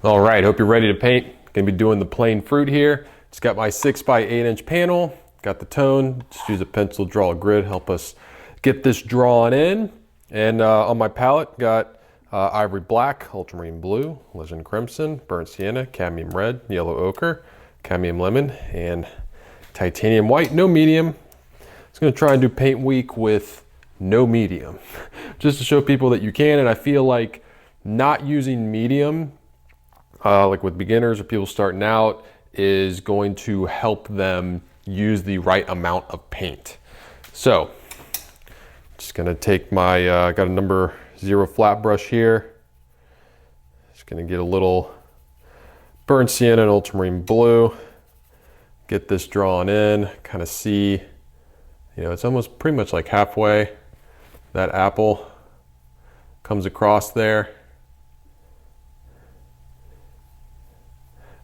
All right, hope you're ready to paint. Gonna be doing the plain fruit here. Just got my 6x8" panel, got the tone, just use a pencil, draw a grid, help us get this drawn in. And on my palette, got ivory black, ultramarine blue, alizarin crimson, burnt sienna, cadmium red, yellow ochre, cadmium lemon, and titanium white, no medium. Just gonna try and do paint week with no medium, just to show people that you can. And I feel like not using medium, like with beginners or people starting out, is going to help them use the right amount of paint. So, just gonna take my, got a number 0 flat brush here. Just gonna get a little burnt sienna and ultramarine blue. Get this drawn in, kind of see, you know, it's almost pretty much like halfway. That apple comes across there.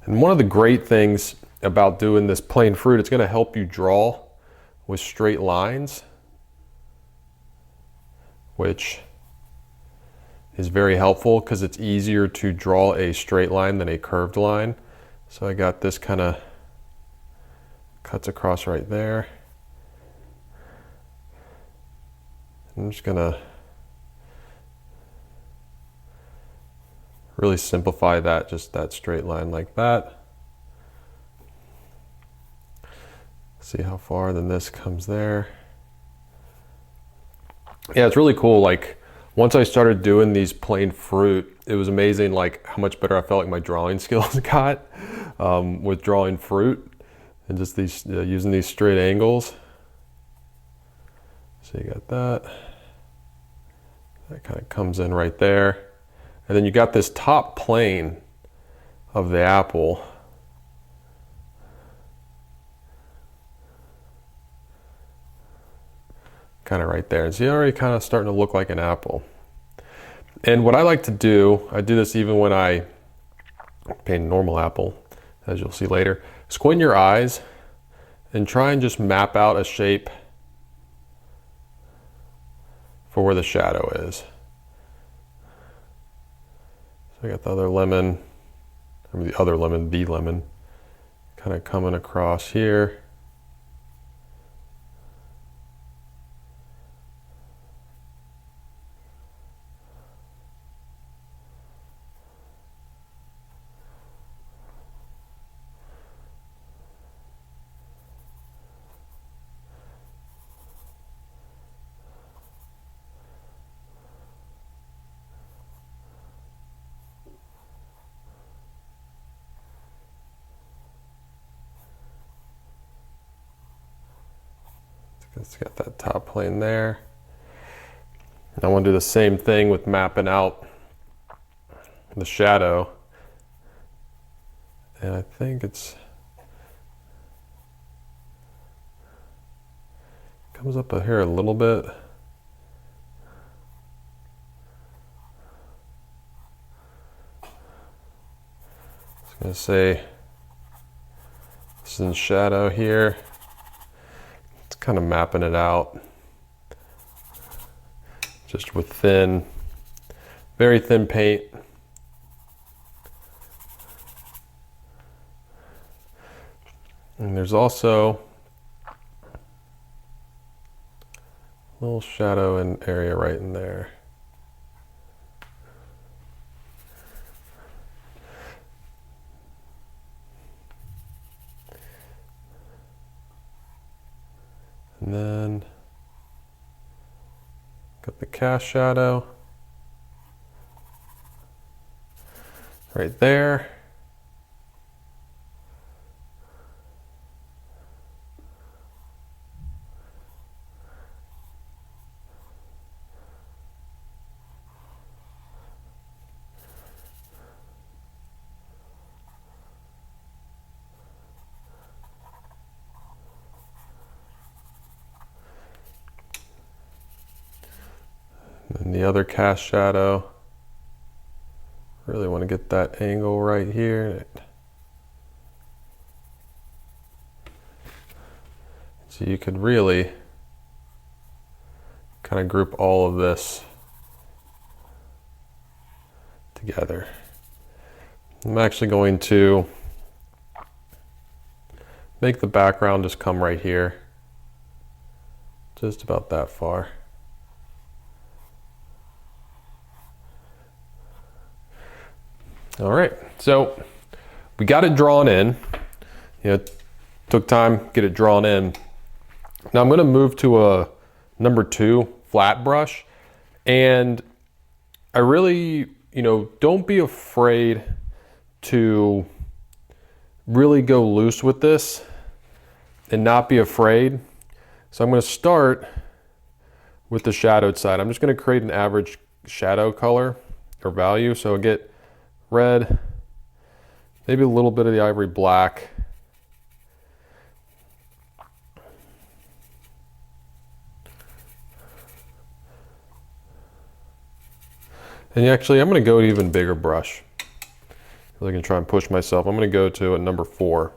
And one of the great things about doing this plain fruit, it's going to help you draw with straight lines, which is very helpful because it's easier to draw a straight line than a curved line. So I got this kind of cuts across right there. I'm just going to really simplify that, just that straight line like that. See how far then this comes there. Yeah, it's really cool. Like once I started doing these plain fruit, it was amazing like how much better I felt like my drawing skills got with drawing fruit and just these using these straight angles. So you got that. That kind of comes in right there. And then you got this top plane of the apple. Kind of right there. And see, already kind of starting to look like an apple. And what I like to do, I do this even when I paint a normal apple, as you'll see later. Squint your eyes and try and just map out a shape for where the shadow is. So I got the other lemon, the lemon, kind of coming across here. It's got that top plane there. I want to do the same thing with mapping out the shadow. And I think it's comes up here a little bit. I was going to say this is in shadow here. Kind of mapping it out just with thin, very thin paint. And there's also a little shadow and area right in there. And then got the cast shadow right there. And the other cast shadow, really want to get that angle right here. So you could really kind of group all of this together. I'm actually going to make the background just come right here, just about that far. All right, so we got it drawn in. You know, it took time to get it drawn in. Now I'm going to move to a number 2 flat brush, and I really, don't be afraid to really go loose with this and not be afraid. So I'm going to start with the shadowed side. I'm just going to create an average shadow color or value. So I'll get red, maybe a little bit of the ivory black. And actually, I'm going to go to an even bigger brush. I can try and push myself. I'm going to go to a number 4.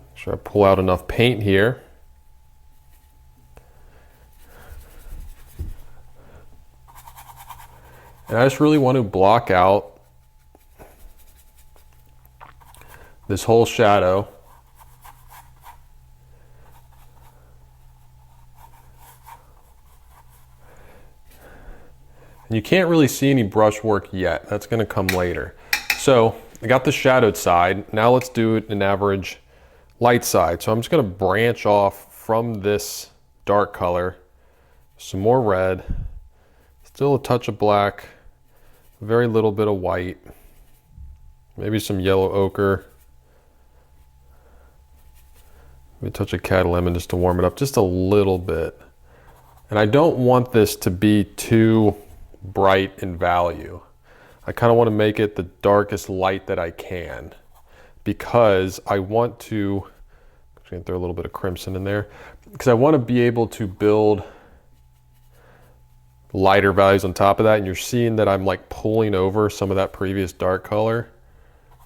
Make sure I pull out enough paint here. And I just really want to block out this whole shadow. And you can't really see any brush work yet. That's going to come later. So I got the shadowed side. Now let's do an average light side. So I'm just going to branch off from this dark color, some more red, still a touch of black, very little bit of white, maybe some yellow ochre, maybe a touch of cat lemon just to warm it up just a little bit. And I don't want this to be too bright in value. I kind of want to make it the darkest light that I can, because I want to, I'm just going to throw a little bit of crimson in there, because I want to be able to build lighter values on top of that. And you're seeing that I'm like pulling over some of that previous dark color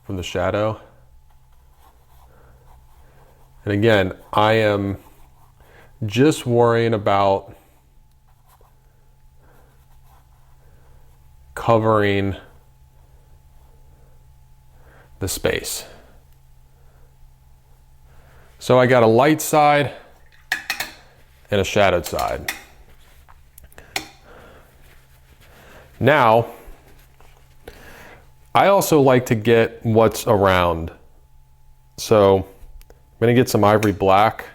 from the shadow. And again, I am just worrying about covering the space. So I got a light side and a shadowed side. Now, I also like to get what's around. So I'm gonna get some ivory black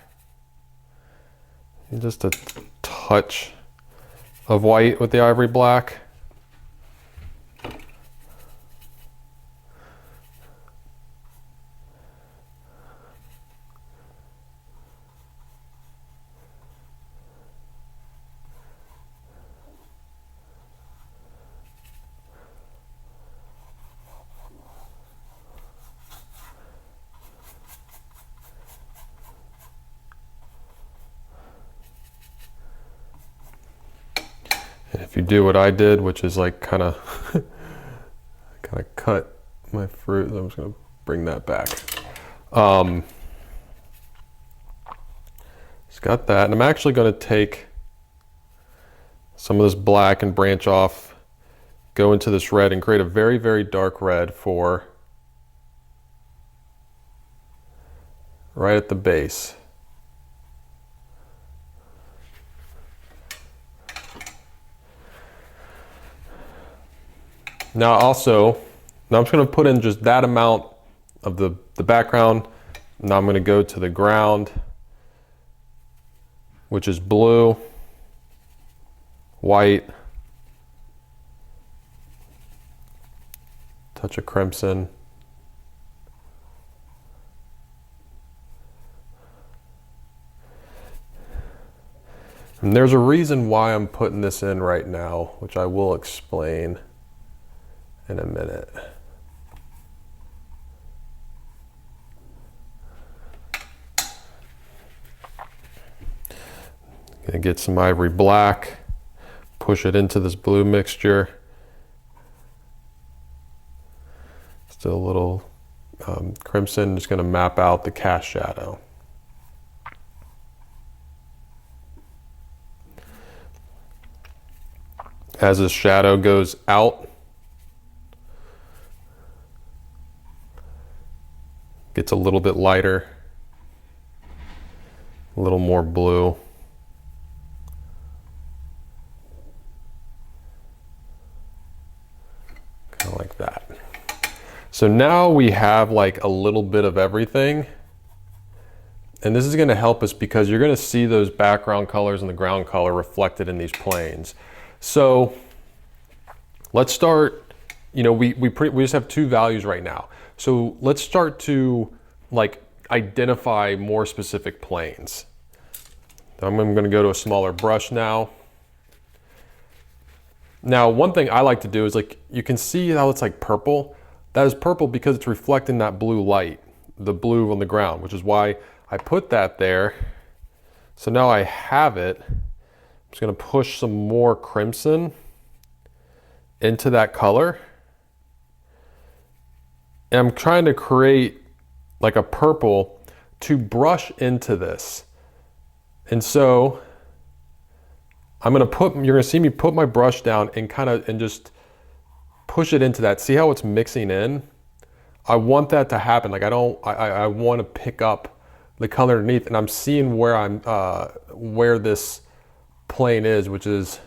and just a touch of white with the ivory black. And if you do what I did, which is like kind of cut my fruit, I'm just going to bring that back. It's got that, and I'm actually going to take some of this black and branch off, go into this red and create a very, very dark red for right at the base. Now I'm just going to put in just that amount of the background. Now I'm going to go to the ground, which is blue, white, touch of crimson. And there's a reason why I'm putting this in right now, which I will explain in a minute. Gonna get some ivory black, push it into this blue mixture. Still a little crimson, just gonna map out the cast shadow. As the shadow goes out, gets a little bit lighter, a little more blue. Kind of like that. So now we have like a little bit of everything. And this is going to help us because you're going to see those background colors and the ground color reflected in these planes. So let's start, you know, we just have two values right now. So let's start to like identify more specific planes. I'm going to go to a smaller brush now. Now, one thing I like to do is like, you can see how it's like purple. That is purple because it's reflecting that blue light, the blue on the ground, which is why I put that there. So now I have it. I'm just going to push some more crimson into that color. And I'm trying to create like a purple to brush into this. And so I'm going to put, you're going to see me put my brush down and and just push it into that. See how it's mixing in? I want that to happen. Like I want to pick up the color underneath, and I'm seeing where where this plane is, which is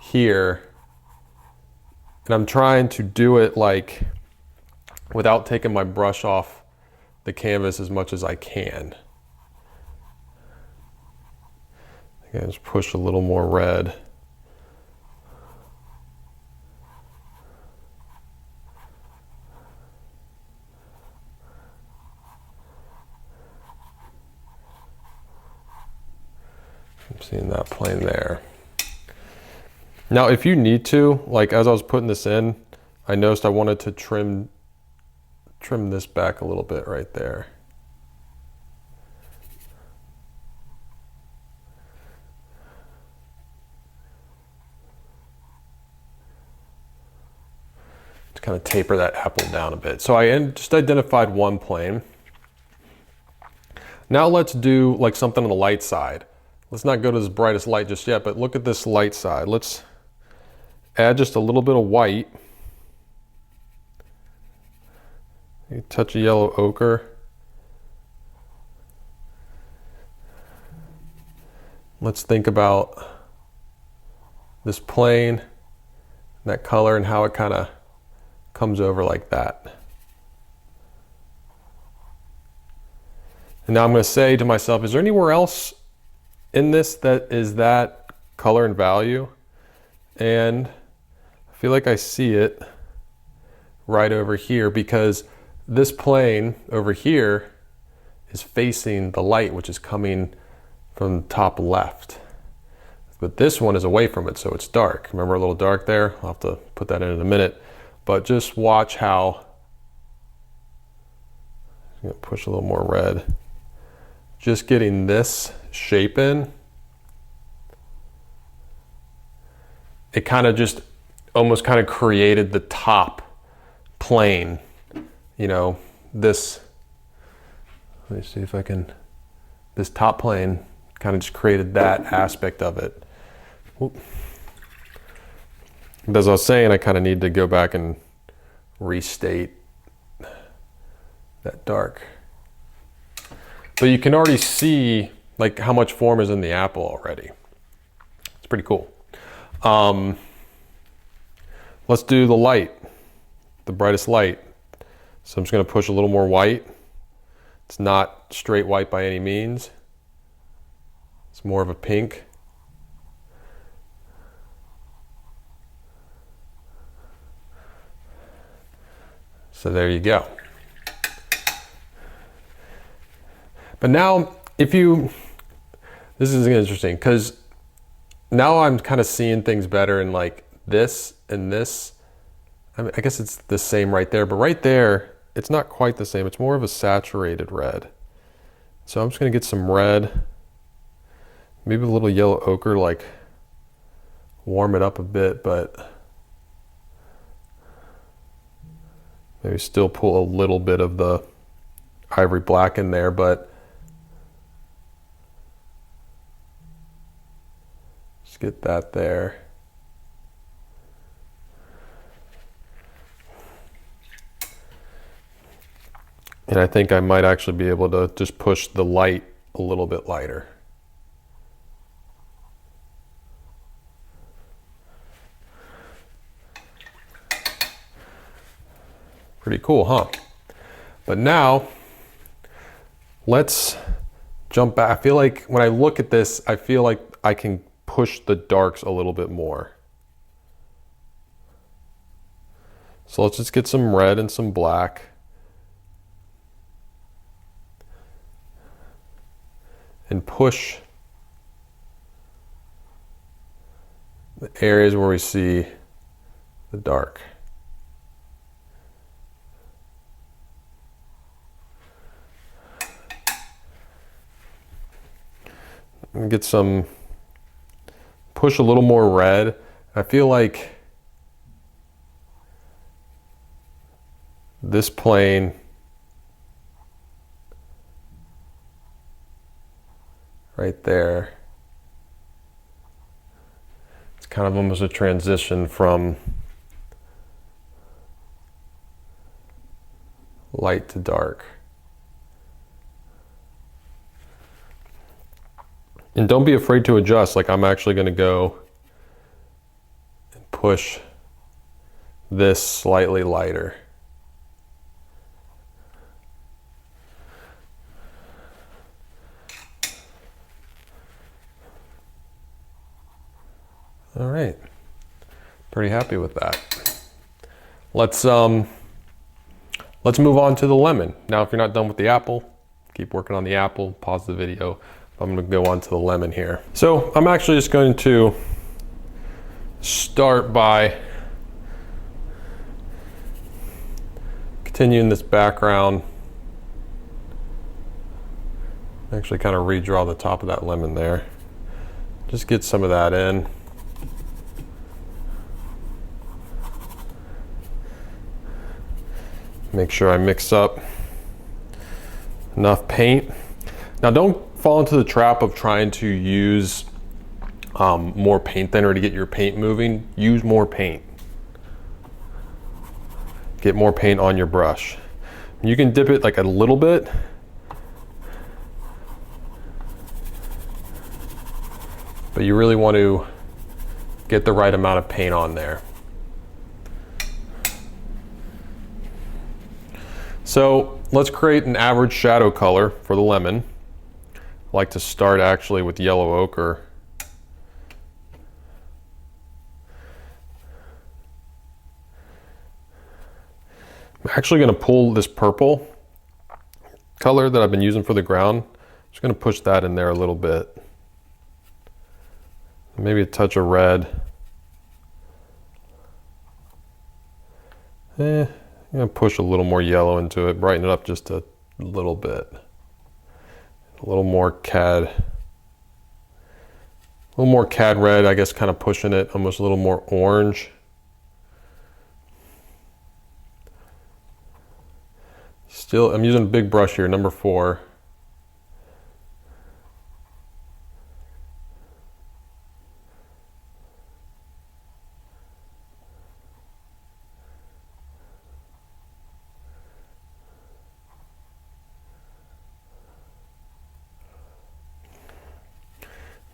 here. And I'm trying to do it like without taking my brush off the canvas as much as I can. Again, just push a little more red. I'm seeing that plane there. Now, if you need to, like as I was putting this in, I noticed I wanted to trim this back a little bit right there. To kind of taper that apple down a bit. So I just identified one plane. Now let's do like something on the light side. Let's not go to this brightest light just yet, but look at this light side. Let's add just a little bit of white. A touch of yellow ochre. Let's think about this plane, that color, and how it kind of comes over like that. And now I'm going to say to myself, is there anywhere else in this that is that color and value? And I feel like I see it right over here because this plane over here is facing the light, which is coming from the top left. But this one is away from it, so it's dark. Remember a little dark there? I'll have to put that in a minute. But just watch how, I'm gonna push a little more red. Just getting this shape in. It kind of just almost kind of created the top plane. You know, this, let me see if I can, this top plane kind of just created that aspect of it. As I was saying, I kind of need to go back and restate that dark. But you can already see like how much form is in the apple already. It's pretty cool. Let's do the light, the brightest light. So I'm just going to push a little more white. It's not straight white by any means. It's more of a pink. So there you go. But now, this is interesting because now I'm kind of seeing things better in like this and this. I mean, I guess it's the same right there, but right there, it's not quite the same. It's more of a saturated red. So I'm just going to get some red, maybe a little yellow ochre, like warm it up a bit, but maybe still pull a little bit of the ivory black in there, but just get that there. And I think I might actually be able to just push the light a little bit lighter. Pretty cool, huh? But now, let's jump back. I feel like when I look at this, I feel like I can push the darks a little bit more. So let's just get some red and some black. And push the areas where we see the dark. And get some, push a little more red. I feel like this plane right there, it's kind of almost a transition from light to dark. And don't be afraid to adjust. Like, I'm actually going to go and push this slightly lighter. All right, pretty happy with that. Let's move on to the lemon. Now, if you're not done with the apple, keep working on the apple, pause the video. I'm gonna go on to the lemon here. So I'm actually just going to start by continuing this background. Actually kind of redraw the top of that lemon there. Just get some of that in. Make sure I mix up enough paint. Now, don't fall into the trap of trying to use more paint thinner to get your paint moving. Use more paint. Get more paint on your brush. You can dip it like a little bit. But you really want to get the right amount of paint on there. So let's create an average shadow color for the lemon. I like to start actually with yellow ochre. I'm actually going to pull this purple color that I've been using for the ground. I'm just going to push that in there a little bit. Maybe a touch of red. I'm going to push a little more yellow into it, brighten it up just a little bit. A little more cad red, I guess, kind of pushing it almost a little more orange. Still, I'm using a big brush here, number 4.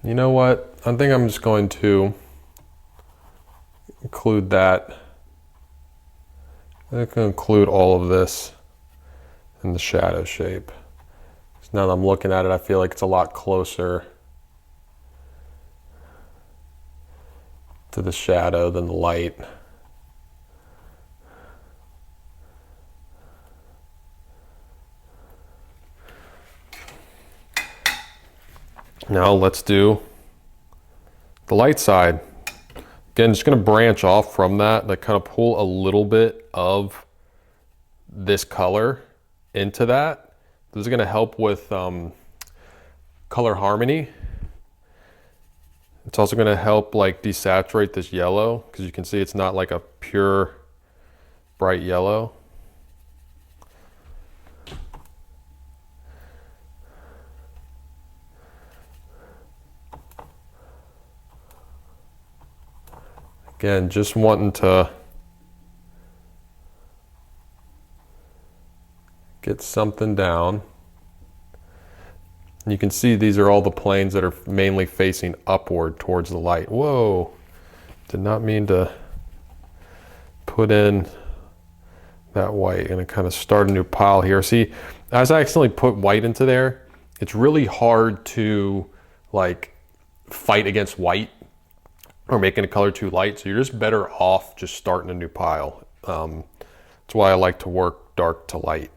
You know what? I think I'm just going to include that. I'm going to include all of this in the shadow shape. So now that I'm looking at it, I feel like it's a lot closer to the shadow than the light. Now let's do the light side. Again, just going to branch off from that, like kind of pull a little bit of this color into that. This is going to help with color harmony. It's also going to help like desaturate this yellow, because you can see it's not like a pure bright yellow. Again, just wanting to get something down. You can see these are all the planes that are mainly facing upward towards the light. Whoa, did not mean to put in that white. I'm gonna kind of start a new pile here. See, as I accidentally put white into there, it's really hard to like fight against white or making a color too light. So you're just better off just starting a new pile. That's why I like to work dark to light.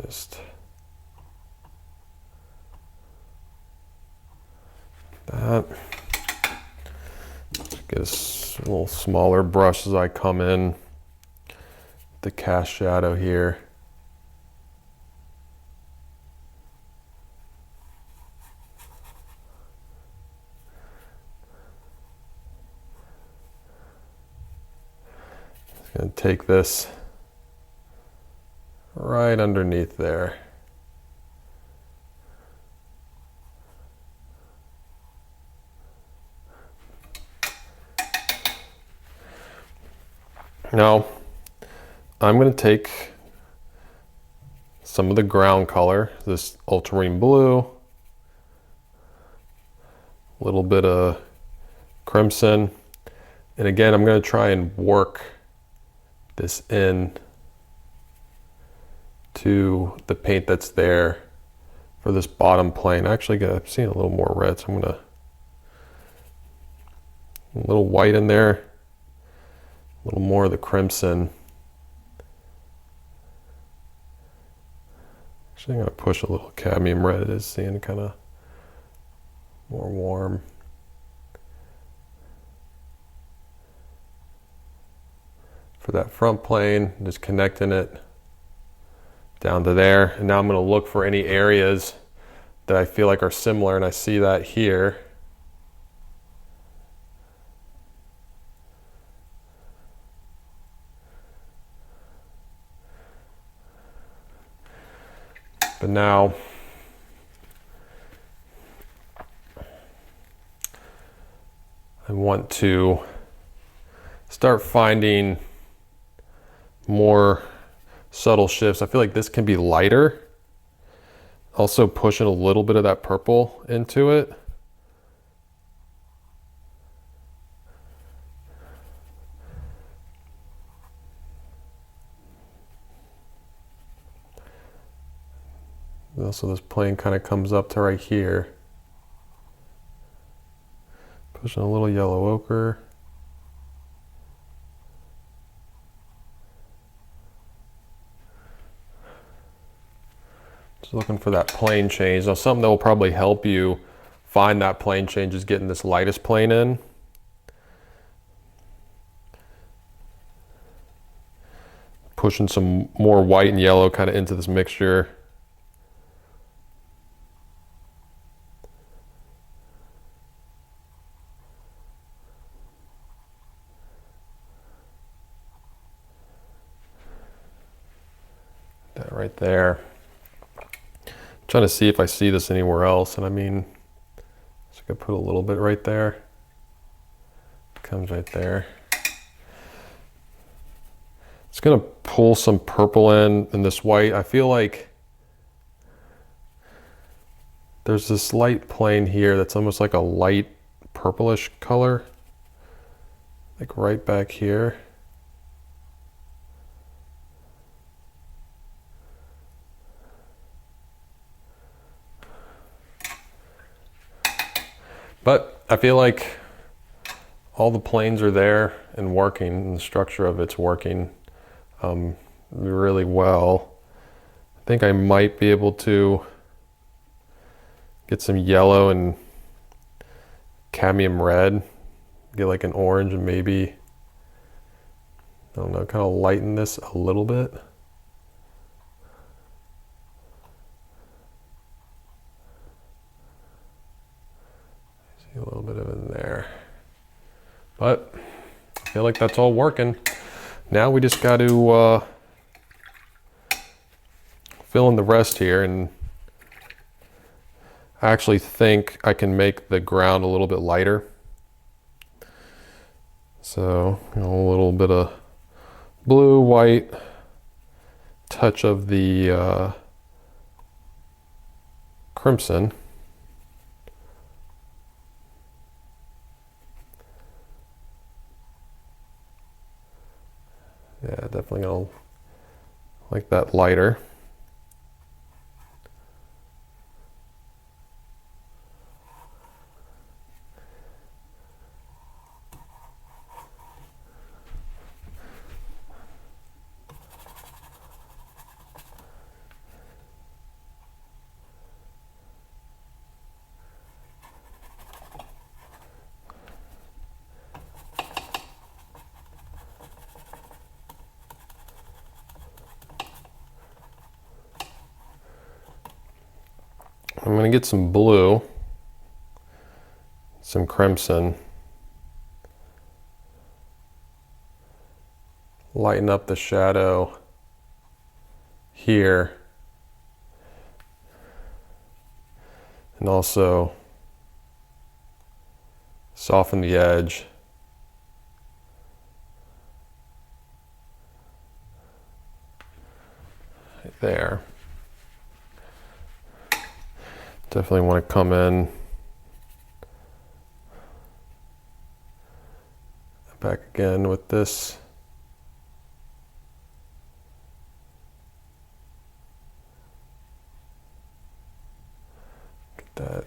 Just that. Get a little smaller brush as I come in the cast shadow here. Just gonna take this right underneath there. Now, I'm going to take some of the ground color, this ultramarine blue, a little bit of crimson, and again, I'm going to try and work this in to the paint that's there for this bottom plane. Actually, I'm seeing a little more red, so I'm going to a little white in there, a little more of the crimson. Actually, I'm going to push a little cadmium red. It is seeing kind of more warm. For that front plane, just connecting it down to there. And now I'm going to look for any areas that I feel like are similar, and I see that here. But now I want to start finding more subtle shifts. I feel like this can be lighter. Also pushing a little bit of that purple into it. Also, this plane kind of comes up to right here. Pushing a little yellow ochre. Just looking for that plane change. Now, something that will probably help you find that plane change is getting this lightest plane in. Pushing some more white and yellow kind of into this mixture. That right there. I'm trying to see if I see this anywhere else, and I mean, so I could put a little bit right there. Comes right there. It's gonna pull some purple in this white. I feel like there's this light plane here that's almost like a light purplish color, like right back here. But I feel like all the planes are there and working, and the structure of it's working really well. I think I might be able to get some yellow and cadmium red, get like an orange, and maybe, I don't know, kind of lighten this a little bit. See a little bit of it in there. But I feel like that's all working. Now we just got to fill in the rest here, and I actually think I can make the ground a little bit lighter. So, you know, a little bit of blue, white, touch of the crimson. Yeah, definitely gonna like that lighter. I'm gonna get some blue, some crimson, lighten up the shadow here, and also soften the edge. Right there. Definitely want to come in back again with this. Get that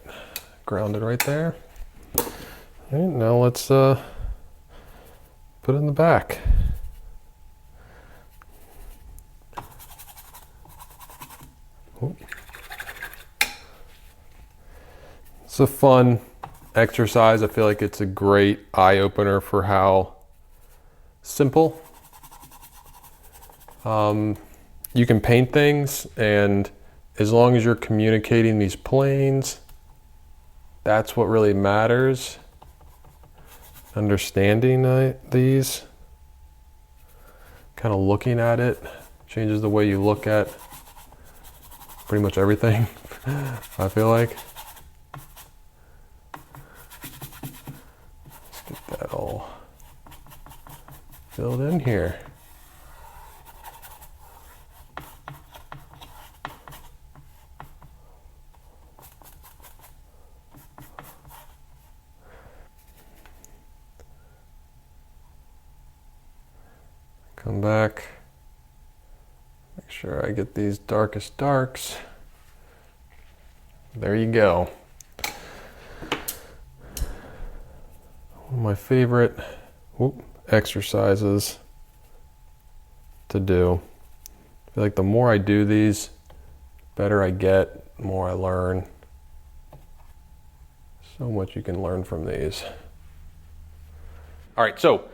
grounded right there. All right, now let's put it in the back. Ooh. It's a fun exercise. I feel like it's a great eye opener for how simple you can paint things, and as long as you're communicating these planes, that's what really matters. Understanding these, kind of looking at it, changes the way you look at pretty much everything, I feel like. Let's get that all filled in here. Come back, make sure I get these darkest darks. There you go. One of my favorite exercises to do. I feel like the more I do these, better I get, the more I learn. So much you can learn from these. All right, so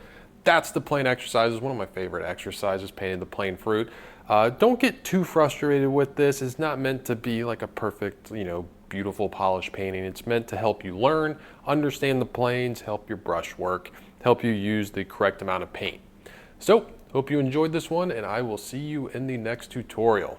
that's the plane exercises. One of my favorite exercises, painting the plane fruit. Don't get too frustrated with this. It's not meant to be like a perfect, beautiful polished painting. It's meant to help you learn, understand the planes, help your brush work, help you use the correct amount of paint. So, hope you enjoyed this one, and I will see you in the next tutorial.